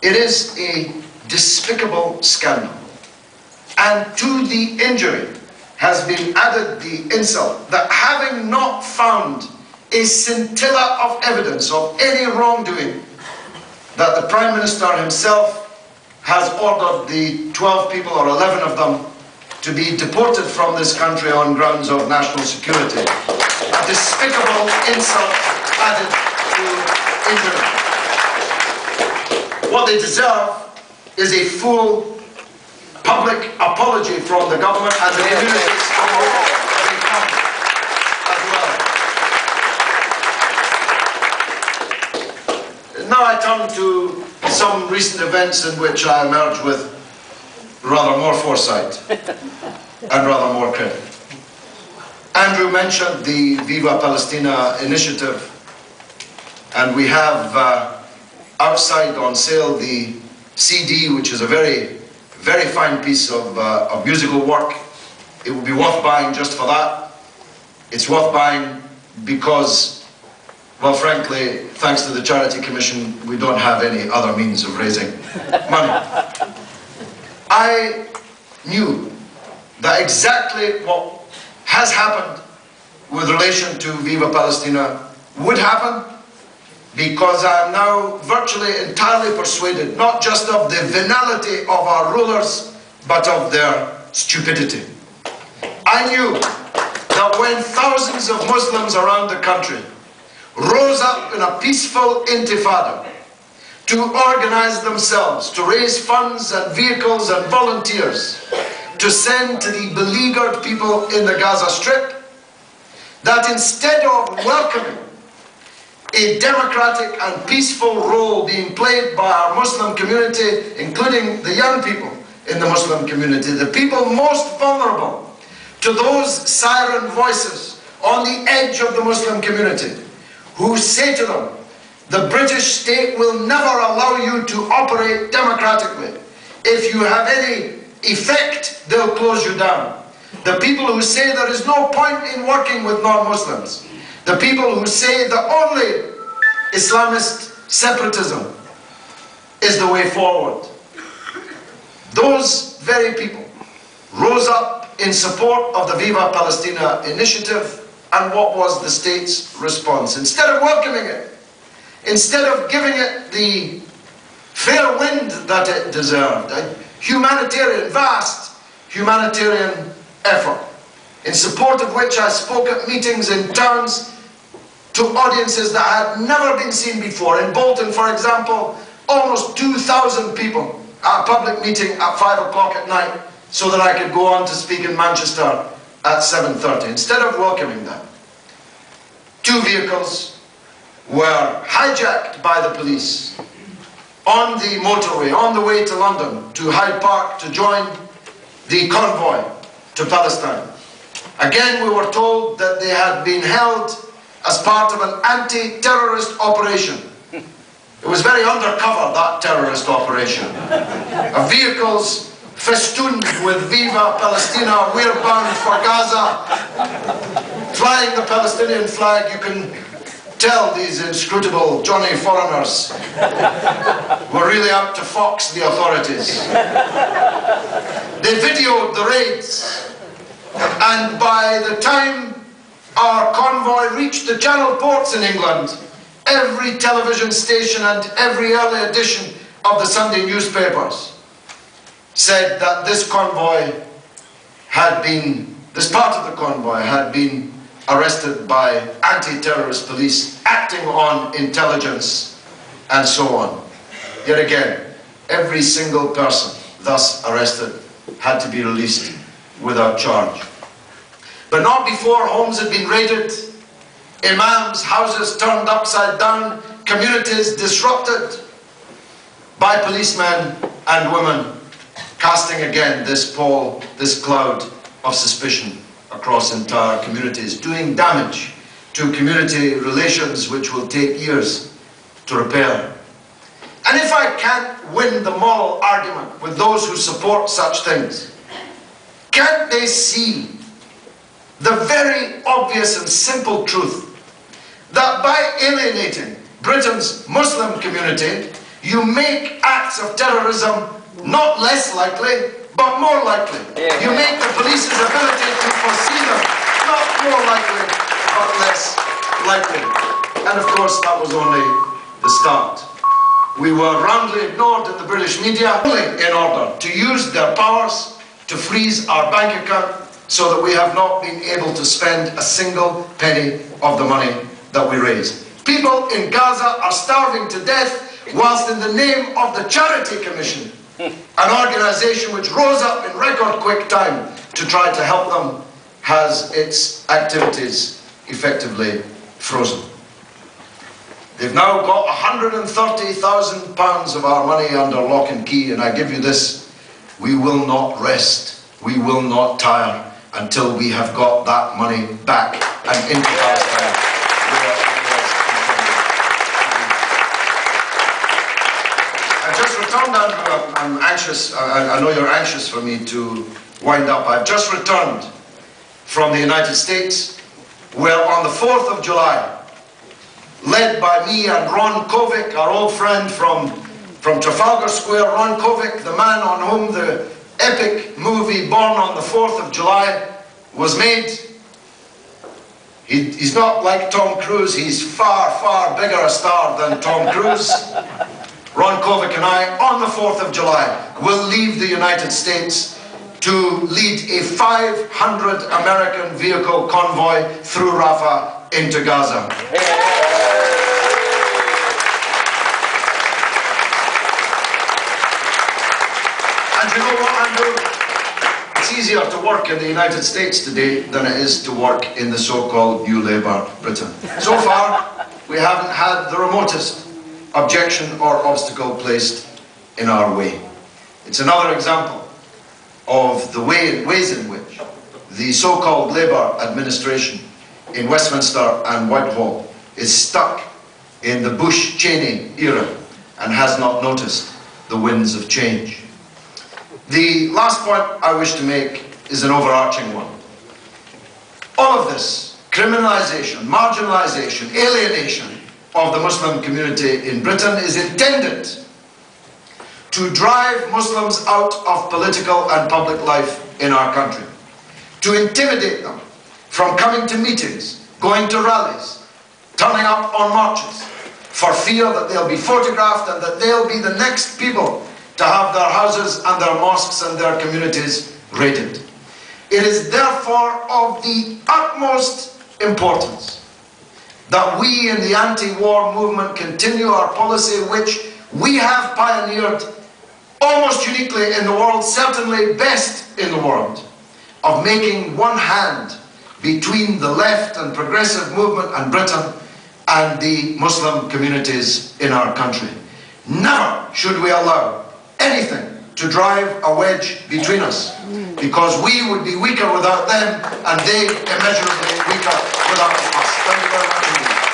It is a despicable scandal. And to the injury has been added the insult that having not found a scintilla of evidence of any wrongdoing, that the Prime Minister himself has ordered the 12 people or 11 of them to be deported from this country on grounds of national security. A despicable insult added to injury. What they deserve is a full public apology from the government and the communities from all they come as well. Now I turn to some recent events in which I emerge with rather more foresight and rather more credit. Andrew mentioned the Viva Palestina initiative, and we have outside on sale the CD, which is a very, very fine piece of musical work. It would be worth buying just for that. It's worth buying because, well, frankly, thanks to the Charity Commission, we don't have any other means of raising money. I knew that exactly what has happened with relation to Viva Palestina would happen, because I am now virtually entirely persuaded, not just of the venality of our rulers, but of their stupidity. I knew that when thousands of Muslims around the country rose up in a peaceful intifada to organize themselves, to raise funds and vehicles and volunteers to send to the beleaguered people in the Gaza Strip, that instead of welcoming a democratic and peaceful role being played by our Muslim community, including the young people in the Muslim community, the people most vulnerable to those siren voices on the edge of the Muslim community, who say to them, the British state will never allow you to operate democratically. If you have any effect, they'll close you down. The people who say there is no point in working with non-Muslims. The people who say that only Islamist separatism is the way forward. Those very people rose up in support of the Viva Palestina initiative, and what was the state's response? Instead of welcoming it, instead of giving it the fair wind that it deserved, a humanitarian, vast humanitarian effort, in support of which I spoke at meetings in towns to audiences that had never been seen before. In Bolton, for example, almost 2,000 people at a public meeting at 5 o'clock at night, so that I could go on to speak in Manchester at 7:30. Instead of welcoming them, 2 vehicles were hijacked by the police on the motorway, on the way to London, to Hyde Park, to join the convoy to Palestine. Again, we were told that they had been held as part of an anti-terrorist operation. It was very undercover, that terrorist operation. Vehicles festooned with Viva Palestina, we're bound for Gaza, flying the Palestinian flag. You can tell these inscrutable Johnny foreigners were really out to fox the authorities. They videoed the raids, and by the time our convoy reached the Channel ports in England, every television station and every early edition of the Sunday newspapers said that this convoy had been, this part of the convoy had been arrested by anti-terrorist police acting on intelligence and so on. Yet again, every single person thus arrested had to be released without charge. But not before homes had been raided, imams' houses turned upside down, communities disrupted by policemen and women, casting again this pall, this cloud of suspicion across entire communities, doing damage to community relations which will take years to repair. And if I can't win the moral argument with those who support such things, can't they see the very obvious and simple truth that by alienating Britain's Muslim community, you make acts of terrorism not less likely, but more likely. You make the police's ability to foresee them not more likely, but less likely. And of course, that was only the start. We were roundly ignored in the British media, only in order to use their powers to freeze our bank account so that we have not been able to spend a single penny of the money that we raised. People in Gaza are starving to death, whilst in the name of the Charity Commission, an organisation which rose up in record quick time to try to help them, has its activities effectively frozen. They've now got £130,000 of our money under lock and key, and I give you this, we will not rest, we will not tire until we have got that money back and into Palestine. I've just returned, Andrew, I'm anxious, I know you're anxious for me to wind up. I've just returned from the United States, where on the 4th of July, led by me and Ron Kovic, our old friend from Trafalgar Square, Ron Kovic, the man on whom the epic movie Born on the 4th of July was made. He's not like Tom Cruise, he's far, far bigger a star than Tom Cruise. Ron Kovic and I, on the 4th of July, will leave the United States to lead a 500 American vehicle convoy through Rafah into Gaza. And you know what, Andrew? It's easier to work in the United States today than it is to work in the so-called New Labour Britain. So far, we haven't had the remotest objection or obstacle placed in our way. It's another example of the ways in which the so-called Labour administration in Westminster and Whitehall is stuck in the Bush-Cheney era and has not noticed the winds of change. The last point I wish to make is an overarching one. All of this criminalisation, marginalisation, alienation of the Muslim community in Britain is intended to drive Muslims out of political and public life in our country, to intimidate them from coming to meetings, going to rallies, turning up on marches, for fear that they'll be photographed and that they'll be the next people to have their houses and their mosques and their communities raided. It is therefore of the utmost importance that we in the anti-war movement continue our policy which we have pioneered almost uniquely in the world, certainly best in the world, of making one hand between the left and progressive movement and Britain and the Muslim communities in our country. Never should we allow anything to drive a wedge between us, because we would be weaker without them and they immeasurably weaker without us. Thank you very much indeed.